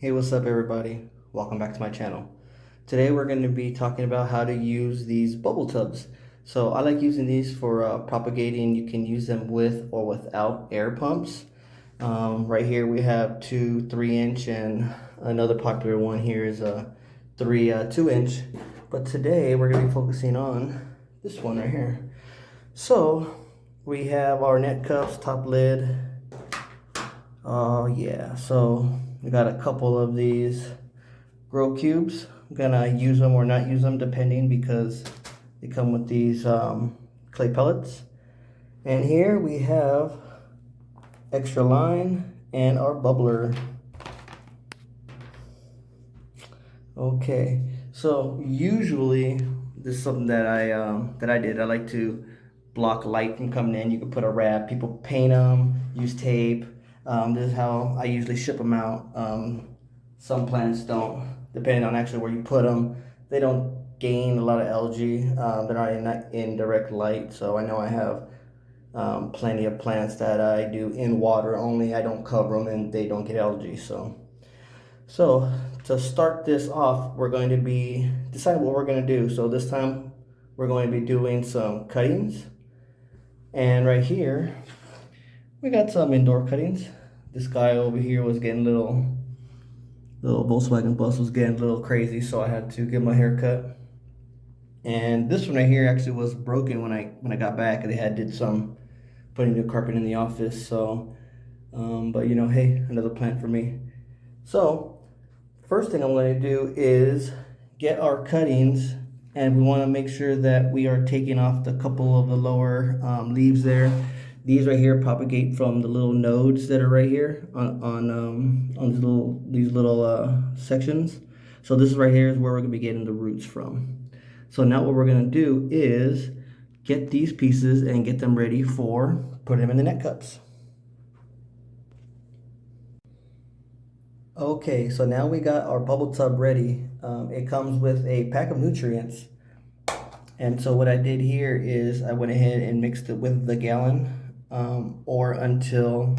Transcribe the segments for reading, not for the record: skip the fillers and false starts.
Hey, what's up everybody? Welcome back to my channel. Today we're going to be talking about how to use these bubble tubs. So I like using these for propagating. You can use them with or without air pumps. Right here we have two 3-inch, and another popular one here is a 2-inch. But today we're going to be focusing on this one right here. So we have our net cups, top lid. Oh yeah, so we got a couple of these grow cubes. I'm gonna use them or not use them depending, because they come with these clay pellets. And here we have extra line and our bubbler. Okay, so usually this is something that I did. I like to block light from coming in. You can put a wrap. People paint them, use tape. This is how I usually ship them out. Some plants don't, depending on actually where you put them. They don't gain a lot of algae. They're not in direct light. So I know I have plenty of plants that I do in water only. I don't cover them and they don't get algae. So to start this off, we're going to be deciding what we're going to do. So this time we're going to be doing some cuttings. And right here, we got some indoor cuttings. This guy over here was getting little Volkswagen bus was getting a little crazy, so I had to give him a haircut. And this one right here actually was broken when I got back. They did some putting new carpet in the office. So, but you know, hey, another plant for me. So first thing I'm going to do is get our cuttings, and we want to make sure that we are taking off the couple of the lower leaves there. These right here propagate from the little nodes that are right here on these little sections. So this right here is where we're going to be getting the roots from. So now what we're going to do is get these pieces and get them ready for putting them in the net cups. Okay, so now we got our bubble tub ready. It comes with a pack of nutrients. And so what I did here is I went ahead and mixed it with the gallon, or until,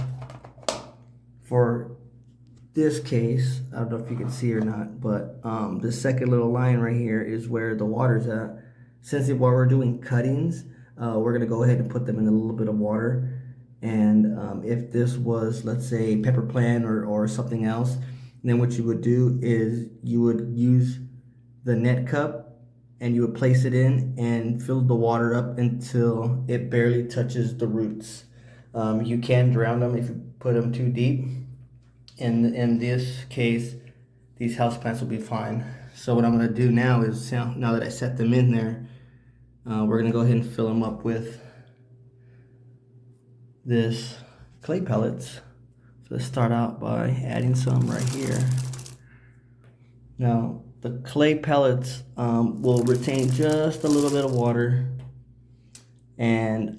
for this case, I don't know if you can see or not, but the second little line right here is where the water's at. Since while we're doing cuttings, we're gonna go ahead and put them in a little bit of water. And if this was, let's say, pepper plant or something else, then what you would do is you would use the net cup and you would place it in and fill the water up until it barely touches the roots. You can drown them if you put them too deep. In this case, these houseplants will be fine. So what I'm gonna do now is, now that I set them in there, we're gonna go ahead and fill them up with this clay pellets. So let's start out by adding some right here. Now the clay pellets will retain just a little bit of water, and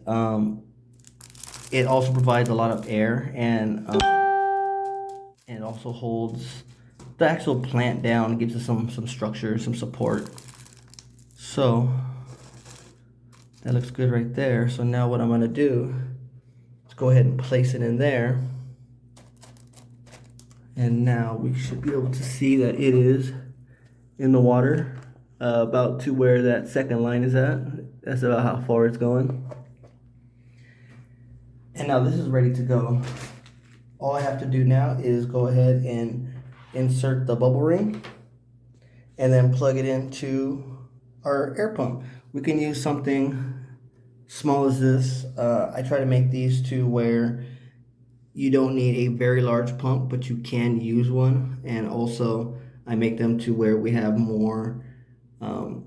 it also provides a lot of air, and it also holds the actual plant down, gives it some structure, some support. So that looks good right there. So now what I'm going to do is go ahead and place it in there. And now we should be able to see that it is in the water, about to where that second line is at. That's about how far it's going. And now this is ready to go. All I have to do now is go ahead and insert the bubble ring and then plug it into our air pump. We can use something small as this. I try to make these to where you don't need a very large pump, but you can use one. And also I make them to where we have more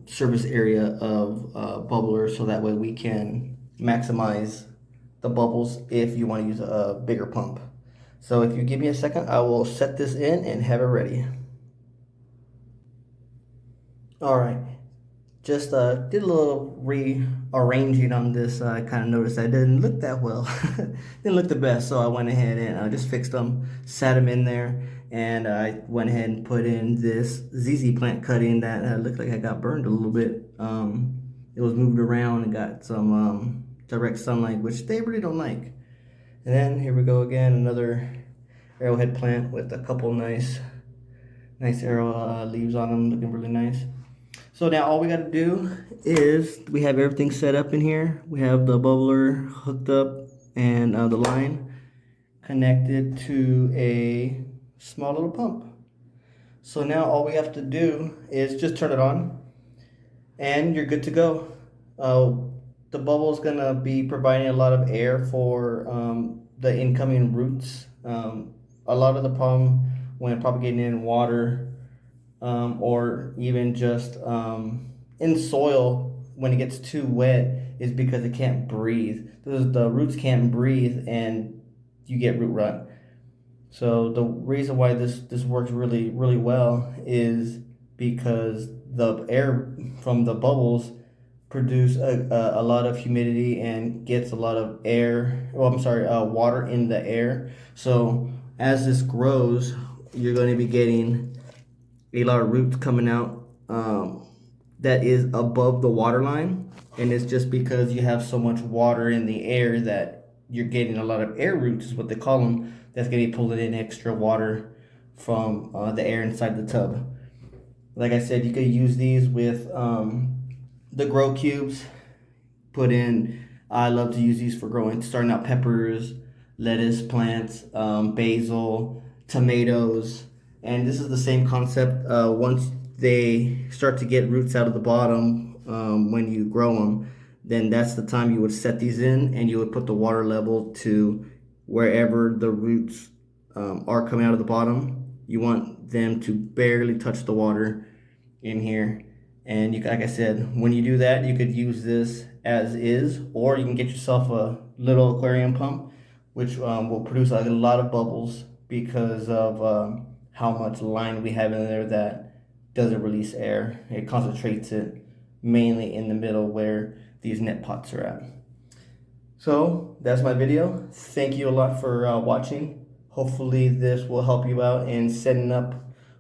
surface area of bubblers, so that way we can maximize the bubbles if you want to use a bigger pump. So if you give me a second, I will set this in and have it ready. All right, just did a little rearranging on this. I kind of noticed that didn't look that well. Didn't look the best, so I went ahead and just fixed them, sat them in there, and I went ahead and put in this ZZ plant cutting that looked like I got burned a little bit. It was moved around and got some direct sunlight, which they really don't like. And then here we go again, another arrowhead plant with a couple nice Nice arrow leaves on them, looking really nice. So now all we got to do is we have everything set up in here. We have the bubbler hooked up and the line connected to a small little pump. So now all we have to do is just turn it on and you're good to go. Uh, the bubble is going to be providing a lot of air for the incoming roots. A lot of the problem when propagating in water or even just in soil when it gets too wet is because it can't breathe. The roots can't breathe and you get root rot. So the reason why this works really well is because the air from the bubbles produce a lot of humidity and gets a lot of air. Well, I'm sorry, water in the air. So as this grows, you're going to be getting a lot of roots coming out that is above the water line, and it's just because you have so much water in the air that you're getting a lot of air roots, is what they call them. That's going to be pulling in extra water from the air inside the tub. Like I said, you could use these with the grow cubes. Put in. I love to use these for growing, starting out peppers, lettuce plants, basil, tomatoes, and this is the same concept. Once they start to get roots out of the bottom, when you grow them, then that's the time you would set these in, and you would put the water level to wherever the roots are coming out of the bottom. You want them to barely touch the water in here. And you, like I said, when you do that, you could use this as is, or you can get yourself a little aquarium pump, which will produce a lot of bubbles because of how much line we have in there that doesn't release air. It concentrates it mainly in the middle where these net pots are at. So that's my video. Thank you a lot for watching. Hopefully this will help you out in setting up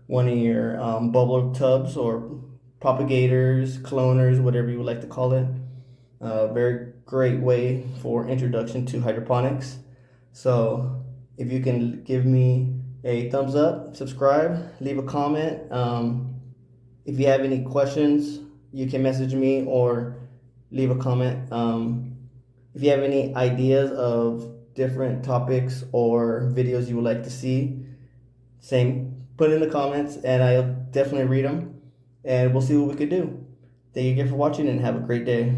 one of your bubble tubs or propagators, cloners, whatever you would like to call it. Very great way for introduction to hydroponics. So if you can give me a thumbs up, subscribe, leave a comment. If you have any questions, you can message me or leave a comment. If you have any ideas of different topics or videos you would like to see, same, put it in the comments and I'll definitely read them and we'll see what we could do. Thank you again for watching and have a great day.